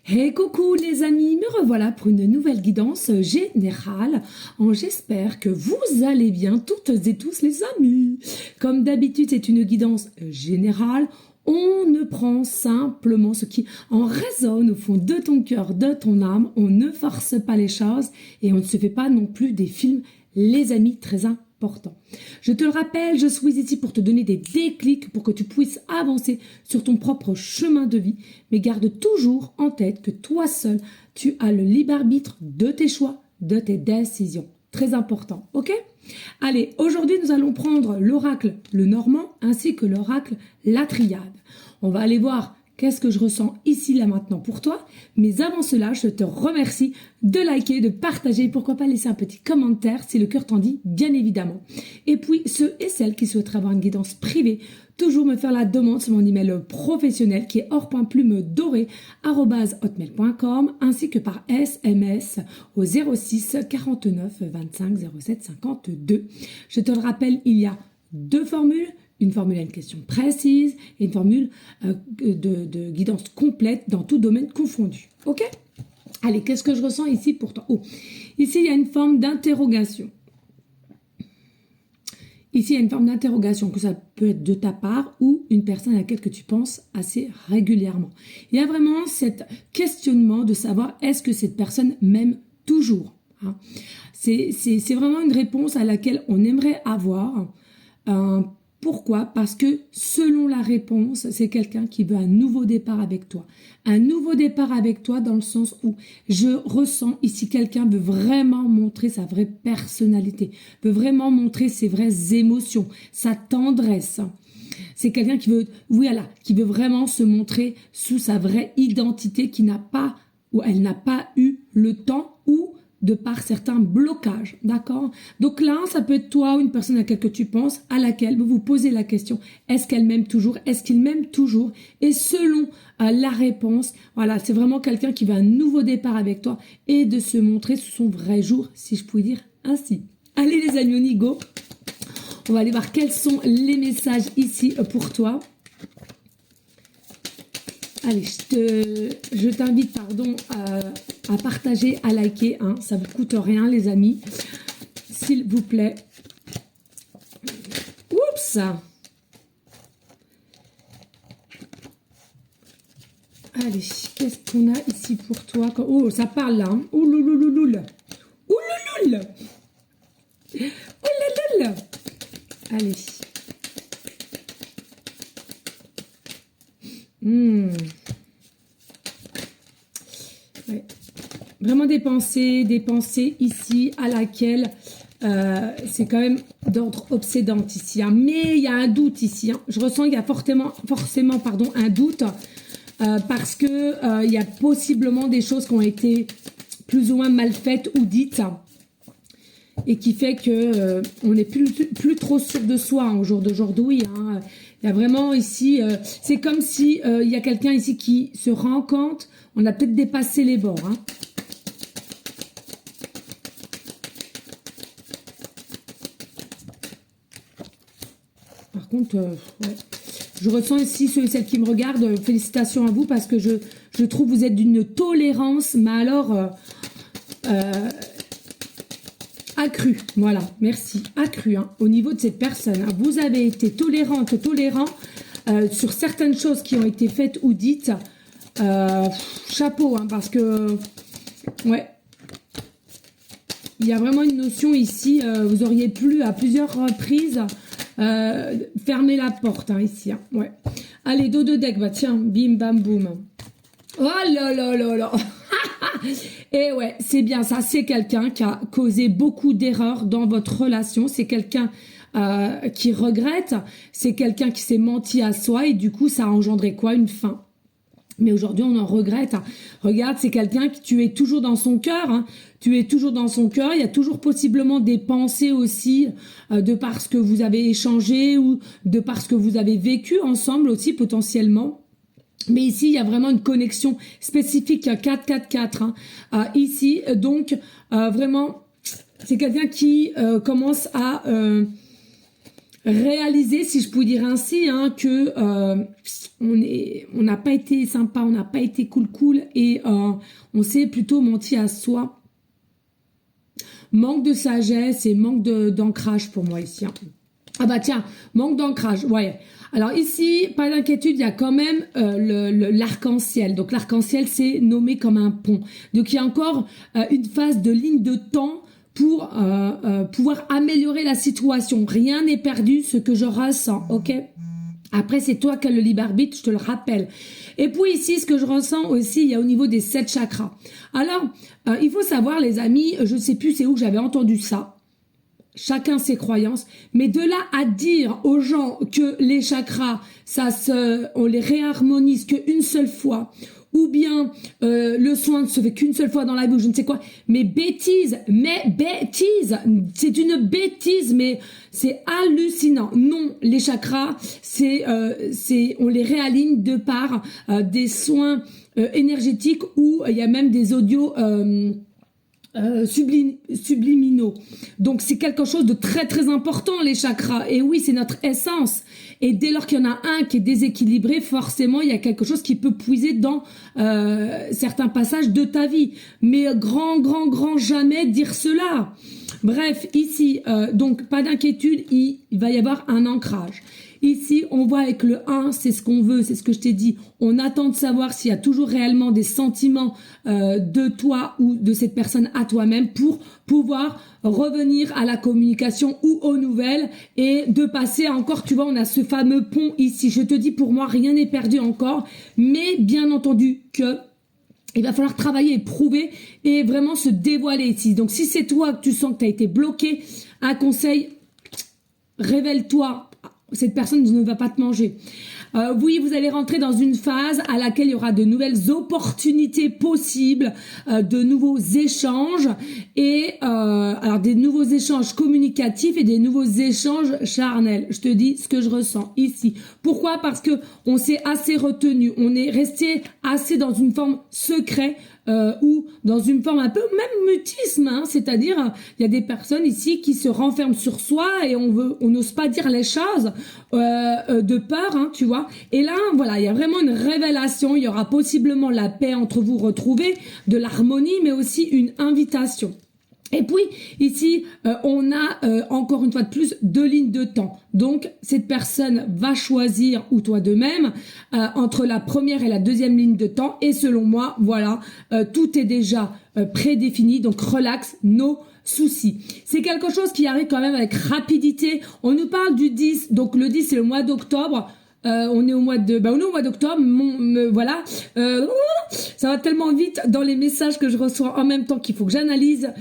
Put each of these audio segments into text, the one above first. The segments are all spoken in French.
Hey coucou les amis, me revoilà pour une nouvelle guidance générale. J'espère que vous allez bien toutes et tous les amis. Comme d'habitude, c'est une guidance générale. On ne prend simplement ce qui en résonne au fond de ton cœur, de ton âme. On ne force pas les choses et on ne se fait pas non plus des films, les amis, très important. Je te le rappelle, je suis ici pour te donner des déclics pour que tu puisses avancer sur ton propre chemin de vie, mais garde toujours en tête que toi seul, tu as le libre arbitre de tes choix, de tes décisions. Très important, ok? Allez, aujourd'hui nous allons prendre l'oracle le Normand ainsi que l'oracle la Triade. On va aller voir qu'est-ce que je ressens ici, là, maintenant pour toi. Mais avant cela, je te remercie de liker, de partager, pourquoi pas laisser un petit commentaire si le cœur t'en dit, bien évidemment. Et puis, ceux et celles qui souhaiteraient avoir une guidance privée, toujours me faire la demande sur mon email professionnel qui est or.plume-doré@hotmail.com ainsi que par SMS au 06 49 25 07 52. Je te le rappelle, il y a deux formules. Une formule à une question précise et une formule de guidance complète dans tout domaine confondu. Ok? Allez, qu'est-ce que je ressens ici pour toi? Oh, ici, il y a une forme d'interrogation. Ici, il y a une forme d'interrogation, que ça peut être de ta part ou une personne à laquelle que tu penses assez régulièrement. Il y a vraiment cet questionnement de savoir est-ce que cette personne m'aime toujours, hein? C'est vraiment une réponse à laquelle on aimerait avoir pourquoi? Parce que selon la réponse, c'est quelqu'un qui veut un nouveau départ avec toi. Un nouveau départ avec toi dans le sens où je ressens ici quelqu'un veut vraiment montrer sa vraie personnalité, veut vraiment montrer ses vraies émotions, sa tendresse. C'est quelqu'un qui veut, voilà, qui veut vraiment se montrer sous sa vraie identité qui n'a pas, ou elle n'a pas eu le temps ou de par certains blocages, d'accord? Donc là, ça peut être toi ou une personne à laquelle tu penses, à laquelle vous vous posez la question, est-ce qu'elle m'aime toujours? Est-ce qu'il m'aime toujours? Et selon la réponse, voilà, c'est vraiment quelqu'un qui veut un nouveau départ avec toi et de se montrer sous son vrai jour, si je puis dire ainsi. Allez les amis, on y go. On va aller voir quels sont les messages ici pour toi. Allez, je t'invite, à partager, à liker, hein, ça ne vous coûte rien, les amis, s'il vous plaît. Oups! Allez, qu'est-ce qu'on a ici pour toi? Oh, ça parle là, hein. Oulouloulouloul! Oulouloul! Oulouloul! Allez. Ouais. Vraiment des pensées ici à laquelle c'est quand même d'ordre obsédante ici, hein. Mais il y a un doute ici, hein. Je ressens qu'il y a forcément un doute parce que il y a possiblement des choses qui ont été plus ou moins mal faites ou dites et qui fait que on n'est plus trop sûr de soi, hein, au jour d'aujourd'hui, hein. Il y a vraiment ici, c'est comme si il y a quelqu'un ici qui se rend compte, on a peut-être dépassé les bords, hein. Par contre, ouais. Je ressens ici ceux et celles qui me regardent, félicitations à vous parce que je trouve que vous êtes d'une tolérance, mais alors accrue, voilà, merci, accrue, hein, au niveau de cette personne, hein. Vous avez été tolérant sur certaines choses qui ont été faites ou dites, chapeau, hein, parce que, ouais, il y a vraiment une notion ici, vous auriez pu à plusieurs reprises fermer la porte, hein, ici, hein, ouais. Allez, dos de deck, bah tiens, bim bam boum. Oh là là là là. Et ouais, c'est bien ça, c'est quelqu'un qui a causé beaucoup d'erreurs dans votre relation, c'est quelqu'un qui regrette, c'est quelqu'un qui s'est menti à soi et du coup ça a engendré quoi? Une fin. Mais aujourd'hui on en regrette, hein. Regarde, c'est quelqu'un qui tu es toujours dans son cœur, hein. Tu es toujours dans son cœur, il y a toujours possiblement des pensées aussi de par ce que vous avez échangé ou de par ce que vous avez vécu ensemble aussi potentiellement. Mais ici, il y a vraiment une connexion spécifique 4-4-4. Hein. Ici, donc, vraiment, c'est quelqu'un qui commence à réaliser, si je puis dire ainsi, hein, que on n'a pas été sympa, on n'a pas été cool et on s'est plutôt menti à soi. Manque de sagesse et manque d'ancrage pour moi ici. Hein. Ah bah tiens, manque d'ancrage, ouais. Alors ici, pas d'inquiétude, il y a quand même l'arc-en-ciel. Donc l'arc-en-ciel, c'est nommé comme un pont. Donc il y a encore une phase de ligne de temps pour pouvoir améliorer la situation. Rien n'est perdu, ce que je ressens, ok? Après, c'est toi qui as le libre arbitre, je te le rappelle. Et puis ici, ce que je ressens aussi, il y a au niveau des 7 chakras. Alors, il faut savoir, les amis, je ne sais plus c'est où que j'avais entendu ça. Chacun ses croyances, mais de là à dire aux gens que les chakras, on les réharmonise qu'une seule fois, ou bien le soin ne se fait qu'une seule fois dans la vie, ou je ne sais quoi, mais bêtise, c'est une bêtise, mais c'est hallucinant. Non, les chakras, on les réaligne de par des soins énergétiques, où il y a même des audios subliminaux. Donc c'est quelque chose de très très important, les chakras. Et oui, c'est notre essence. Et dès lors qu'il y en a un qui est déséquilibré, forcément il y a quelque chose qui peut puiser dans certains passages de ta vie. Mais grand jamais dire cela. Bref, ici, donc pas d'inquiétude, il va y avoir un ancrage. Ici, on voit avec le 1, c'est ce qu'on veut, c'est ce que je t'ai dit. On attend de savoir s'il y a toujours réellement des sentiments de toi ou de cette personne à toi-même pour pouvoir revenir à la communication ou aux nouvelles et de passer encore, tu vois, on a ce fameux pont ici. Je te dis, pour moi, rien n'est perdu encore, mais bien entendu que il va falloir travailler et prouver et vraiment se dévoiler ici. Donc, si c'est toi que tu sens que tu as été bloqué, un conseil, révèle-toi. Cette personne ne va pas te manger. Oui, vous allez rentrer dans une phase à laquelle il y aura de nouvelles opportunités possibles, de nouveaux échanges et alors des nouveaux échanges communicatifs et des nouveaux échanges charnels. Je te dis ce que je ressens ici. Pourquoi? Parce que on s'est assez retenu, on est resté assez dans une forme secret. Ou dans une forme un peu même mutisme, hein, c'est-à-dire il y a des personnes ici qui se renferment sur soi et on n'ose pas dire les choses de peur, hein, tu vois. Et là, voilà, il y a vraiment une révélation. Il y aura possiblement la paix entre vous retrouvée, de l'harmonie, mais aussi une invitation. Et puis, ici, on a encore une fois de plus 2 lignes de temps. Donc, cette personne va choisir, ou toi de même, entre la première et la deuxième ligne de temps. Et selon moi, voilà, tout est déjà prédéfini. Donc, relax, no soucis. C'est quelque chose qui arrive quand même avec rapidité. On nous parle du 10. Donc, le 10, c'est le mois d'octobre. On est au mois d'octobre, voilà. Ça va tellement vite dans les messages que je reçois en même temps qu'il faut que j'analyse.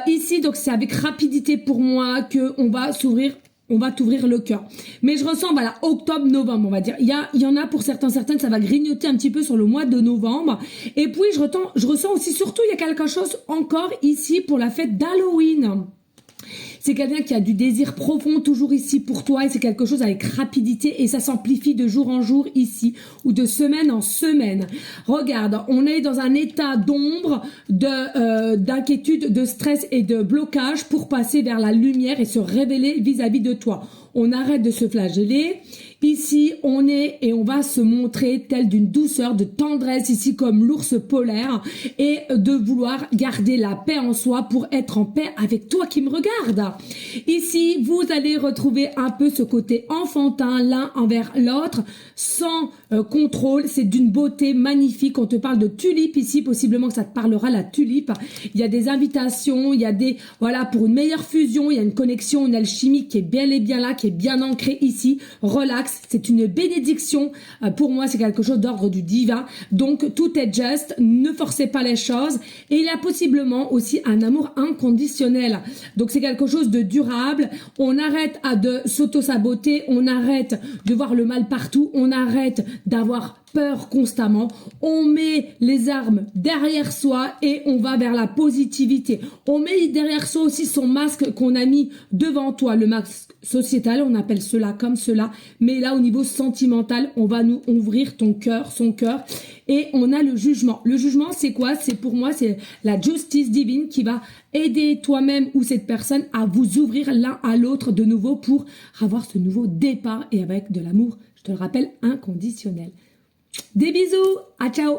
Ici, donc c'est avec rapidité pour moi que on va t'ouvrir le cœur. Mais je ressens, voilà, octobre, novembre, on va dire. Il y en a pour certaines, ça va grignoter un petit peu sur le mois de novembre. Et puis, je ressens aussi, surtout, il y a quelque chose encore ici pour la fête d'Halloween. C'est quelqu'un qui a du désir profond toujours ici pour toi et c'est quelque chose avec rapidité et ça s'amplifie de jour en jour ici ou de semaine en semaine. Regarde, on est dans un état d'ombre, d'inquiétude, de stress et de blocage pour passer vers la lumière et se révéler vis-à-vis de toi. On arrête de se flageller. Ici, on est et on va se montrer tel d'une douceur, de tendresse, ici comme l'ours polaire, et de vouloir garder la paix en soi pour être en paix avec toi qui me regarde. Ici, vous allez retrouver un peu ce côté enfantin l'un envers l'autre, sans contrôle. C'est d'une beauté magnifique. On te parle de tulipe ici, possiblement que ça te parlera la tulipe. Il y a des invitations, il y a voilà, pour une meilleure fusion, il y a une connexion, une alchimie qui est bel et bien là, qui est bien ancrée ici. Relax. C'est une bénédiction. Pour moi, c'est quelque chose d'ordre du divin. Donc, tout est juste. Ne forcez pas les choses. Et il y a possiblement aussi un amour inconditionnel. Donc, c'est quelque chose de durable. On arrête de s'auto-saboter. On arrête de voir le mal partout. On arrête d'avoir peur constamment. On met les armes derrière soi et on va vers la positivité. On met derrière soi aussi son masque qu'on a mis devant toi, le masque sociétal, on appelle cela comme cela, mais là au niveau sentimental, on va nous ouvrir ton cœur, son cœur, et on a le jugement. Le jugement, c'est quoi? C'est pour moi, c'est la justice divine qui va aider toi-même ou cette personne à vous ouvrir l'un à l'autre de nouveau pour avoir ce nouveau départ et avec de l'amour, je te le rappelle, inconditionnel. Des bisous, à ciao.